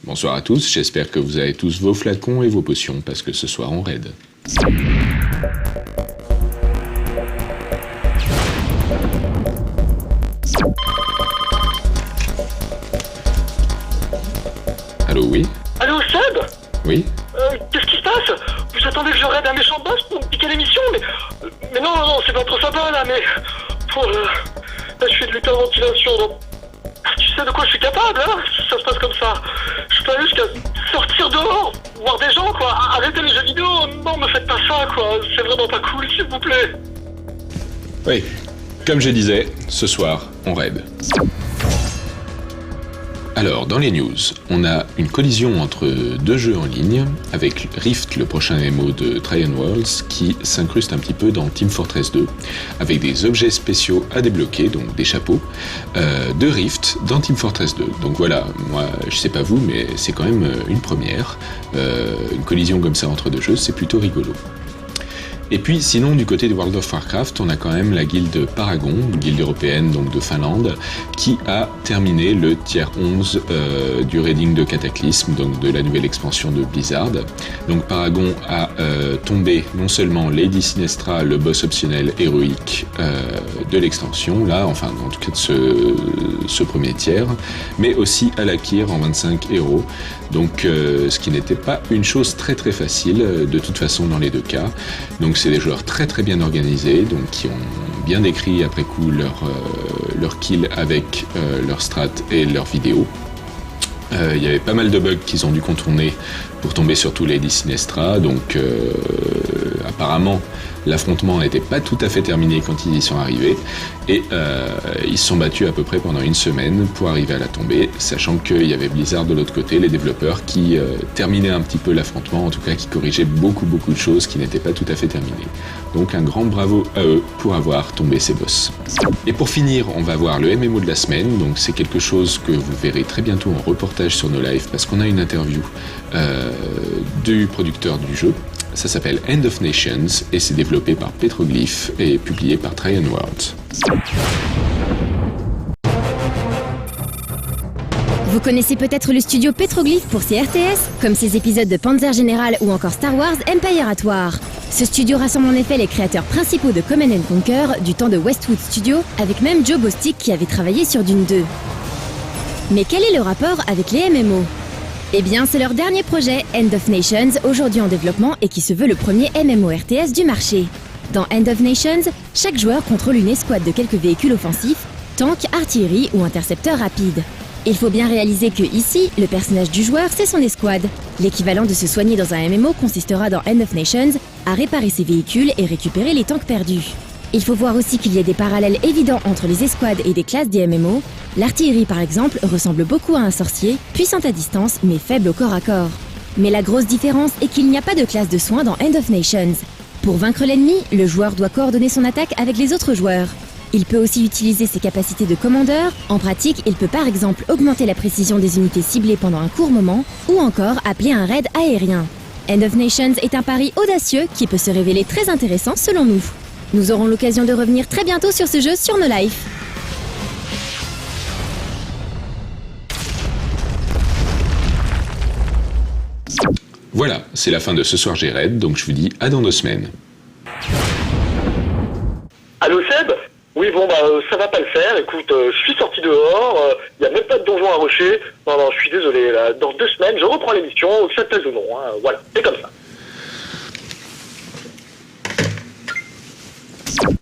Bonsoir à tous, j'espère que vous avez tous vos flacons et vos potions parce que ce soir on raid. Allô, oui? Allô, Seb? Oui? Qu'est-ce qui se passe? Vous attendez que je raide un méchant boss pour me piquer l'émission? Mais non, c'est pas trop sympa là, mais... là, je fais de l'hyperventilation, donc... Tu sais de quoi je suis capable, hein? Si ça se passe comme ça. Je peux aller jusqu'à sortir dehors, voir des gens, quoi. Arrêtez les jeux vidéo, non, me faites pas ça, quoi. C'est vraiment pas cool, s'il vous plaît. Oui, comme je disais, ce soir, on raid. Alors, dans les news, on a une collision entre deux jeux en ligne, avec Rift, le prochain MMO de Trion Worlds, qui s'incruste un petit peu dans Team Fortress 2, avec des objets spéciaux à débloquer, donc des chapeaux, de Rift dans Team Fortress 2. Donc voilà, moi, je sais pas vous, mais c'est quand même une première. Une collision comme ça entre deux jeux, c'est plutôt rigolo. Et puis sinon du côté de World of Warcraft, on a quand même la guilde Paragon, une guilde européenne donc de Finlande, qui a terminé le tier 11 du raiding de Cataclysme, donc de la nouvelle expansion de Blizzard. Donc Paragon a tombé non seulement Lady Sinestra, le boss optionnel héroïque de l'extension, là, enfin en tout cas de ce premier tiers, mais aussi Alakir en 25 héros, donc ce qui n'était pas une chose très très facile de toute façon dans les deux cas. Donc c'est des joueurs très très bien organisés, donc qui ont bien décrit après coup leur kill avec leur strat et leur vidéo. Il y avait pas mal de bugs qu'ils ont dû contourner pour tomber sur tous Lady Sinestra, donc apparemment l'affrontement n'était pas tout à fait terminé quand ils y sont arrivés, et ils se sont battus à peu près pendant une semaine pour arriver à la tombée, sachant qu'il y avait Blizzard de l'autre côté, les développeurs, qui terminaient un petit peu l'affrontement, en tout cas qui corrigeaient beaucoup de choses qui n'étaient pas tout à fait terminées. Donc un grand bravo à eux pour avoir tombé ces boss. Et pour finir, on va voir le MMO de la semaine, donc c'est quelque chose que vous verrez très bientôt en reportage sur nos lives, parce qu'on a une interview du producteur du jeu. Ça s'appelle End of Nations et c'est développé par Petroglyph et publié par Trion Worlds. Vous connaissez peut-être le studio Petroglyph pour ses RTS, comme ses épisodes de Panzer General ou encore Star Wars Empire at War. Ce studio rassemble en effet les créateurs principaux de Command & Conquer du temps de Westwood Studio, avec même Joe Bostic qui avait travaillé sur Dune 2. Mais quel est le rapport avec les MMO ? Eh bien, c'est leur dernier projet, End of Nations, aujourd'hui en développement et qui se veut le premier MMORTS du marché. Dans End of Nations, chaque joueur contrôle une escouade de quelques véhicules offensifs, tanks, artillerie ou intercepteurs rapides. Il faut bien réaliser que ici, le personnage du joueur, c'est son escouade. L'équivalent de se soigner dans un MMO consistera dans End of Nations à réparer ses véhicules et récupérer les tanks perdus. Il faut voir aussi qu'il y a des parallèles évidents entre les escouades et des classes des MMO. L'artillerie par exemple ressemble beaucoup à un sorcier, puissante à distance mais faible au corps à corps. Mais la grosse différence est qu'il n'y a pas de classe de soins dans End of Nations. Pour vaincre l'ennemi, le joueur doit coordonner son attaque avec les autres joueurs. Il peut aussi utiliser ses capacités de commandeur. En pratique, il peut par exemple augmenter la précision des unités ciblées pendant un court moment, ou encore appeler un raid aérien. End of Nations est un pari audacieux qui peut se révéler très intéressant selon nous. Nous aurons l'occasion de revenir très bientôt sur ce jeu sur nos lives. Voilà, c'est la fin de Ce Soir j'ai raid, donc je vous dis à dans 2 semaines. Allô, Seb? Oui, bon, ça va pas le faire. Écoute, je suis sorti dehors, y a même pas de donjon à rocher. Non, je suis désolé, là. Dans 2 semaines, je reprends l'émission, que ça te plaise ou non, hein. Voilà, c'est comme ça.